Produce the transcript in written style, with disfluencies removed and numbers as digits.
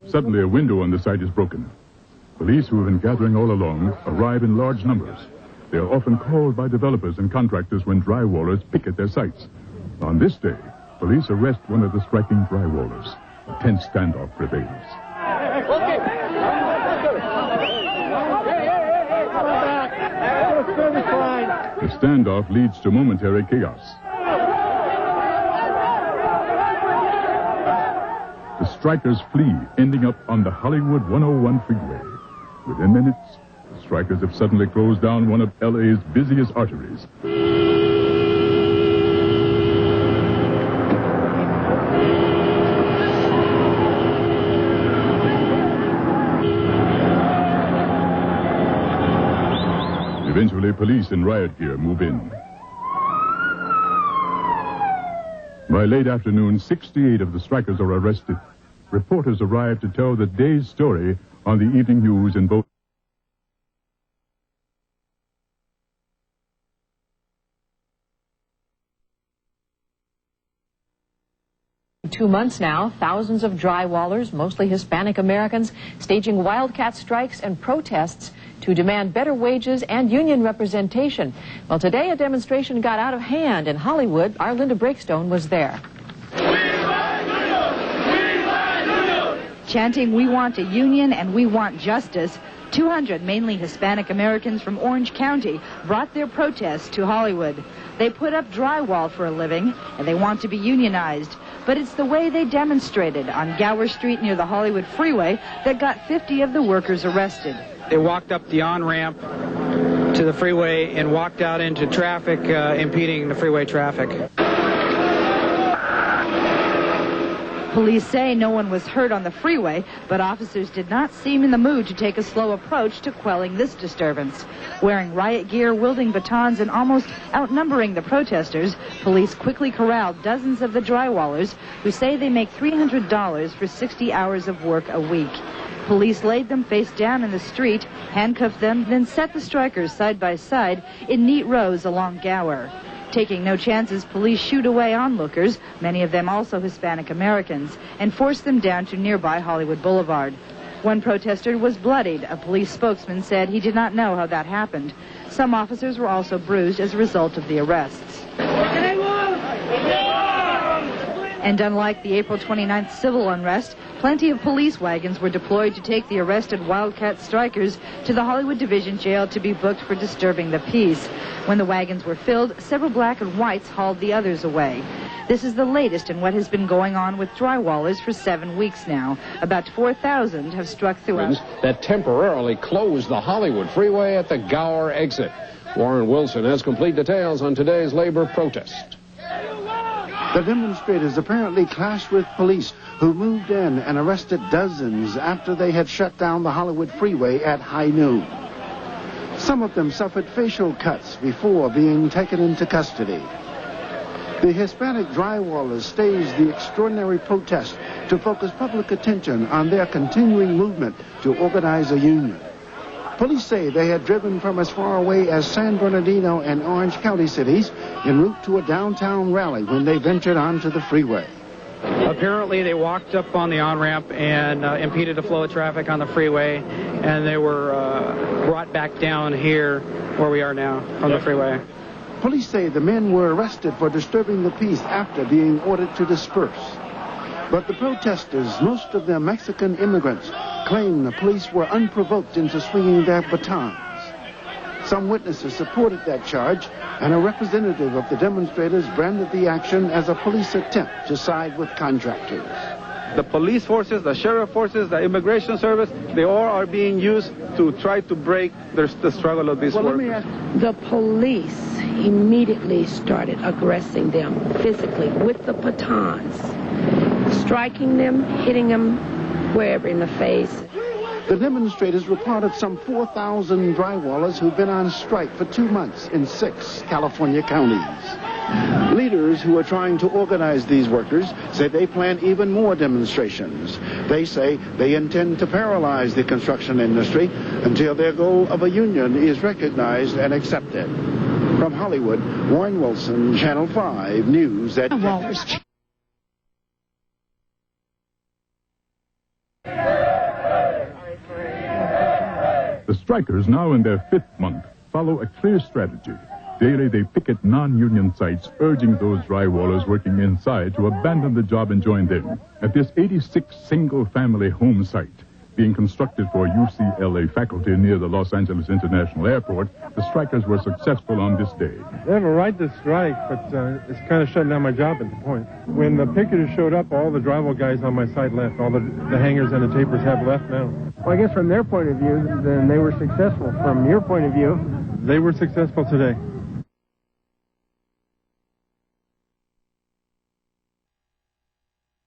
Suddenly, a window on the site is broken. Police, who have been gathering all along, arrive in large numbers. They are often called by developers and contractors when drywallers picket their sites. On this day, police arrest one of the striking drywallers. A tense standoff prevails. The standoff leads to momentary chaos. The strikers flee, ending up on the Hollywood 101 freeway. Within minutes, the strikers have suddenly closed down one of L.A.'s busiest arteries. Eventually, police in riot gear move in. By late afternoon, 68 of the strikers are arrested. Reporters arrive to tell the day's story on the evening news in both. Two months now, thousands of drywallers, mostly Hispanic Americans, staging wildcat strikes and protests to demand better wages and union representation. Well, today a demonstration got out of hand in Hollywood. Our Linda Breakstone was there. Chanting, "We want a union and we want justice," 200 mainly Hispanic Americans from Orange County brought their protests to Hollywood. They put up drywall for a living, and they want to be unionized. But it's the way they demonstrated on Gower Street near the Hollywood freeway that got 50 of the workers arrested. They walked up the on-ramp to the freeway and walked out into traffic, impeding the freeway traffic. Police say no one was hurt on the freeway, but officers did not seem in the mood to take a slow approach to quelling this disturbance. Wearing riot gear, wielding batons, and almost outnumbering the protesters, police quickly corralled dozens of the drywallers who say they make $300 for 60 hours of work a week. Police laid them face down in the street, handcuffed them, then set the strikers side by side in neat rows along Gower. Taking no chances, police shoot away onlookers, many of them also Hispanic Americans, and force them down to nearby Hollywood Boulevard. One protester was bloodied. A police spokesman said he did not know how that happened. Some officers were also bruised as a result of the arrests. And unlike the April 29th civil unrest, plenty of police wagons were deployed to take the arrested wildcat strikers to the Hollywood Division Jail to be booked for disturbing the peace. When the wagons were filled, several black and whites hauled the others away. This is the latest in what has been going on with drywallers for 7 weeks now. About 4,000 have struck throughout. That temporarily closed the Hollywood freeway at the Gower exit. Warren Wilson has complete details on today's labor protest. The demonstrators apparently clashed with police, who moved in and arrested dozens after they had shut down the Hollywood freeway at high noon. Some of them suffered facial cuts before being taken into custody. The Hispanic drywallers staged the extraordinary protest to focus public attention on their continuing movement to organize a union. Police say they had driven from as far away as San Bernardino and Orange County cities en route to a downtown rally when they ventured onto the freeway. Apparently, they walked up on the on-ramp and impeded the flow of traffic on the freeway, and they were brought back down here where we are now on the freeway. Police say the men were arrested for disturbing the peace after being ordered to disperse. But the protesters, most of them Mexican immigrants, claim the police were unprovoked into swinging their batons. Some witnesses supported that charge, and a representative of the demonstrators branded the action as a police attempt to side with contractors. The police forces, the sheriff forces, the immigration service, they all are being used to try to break the struggle of these workers. The police immediately started aggressing them physically with the batons, striking them, hitting them wherever in the face. The demonstrators were part of some 4,000 drywallers who've been on strike for 2 months in 6 California counties. Leaders who are trying to organize these workers say they plan even more demonstrations. They say they intend to paralyze the construction industry until their goal of a union is recognized and accepted. From Hollywood, Warren Wilson, Channel 5 News at... The strikers, now in their 5th month, follow a clear strategy. Daily, they picket non-union sites, urging those drywallers working inside to abandon the job and join them. At this 86 single-family home site, being constructed for UCLA faculty near the Los Angeles International Airport, the strikers were successful on this day. They have a right to strike, but it's kind of shutting down my job at the point. When the picketers showed up, all the drywall guys on my site left. All the hangers and the tapers have left now. Well, I guess from their point of view, then they were successful. From your point of view, they were successful today.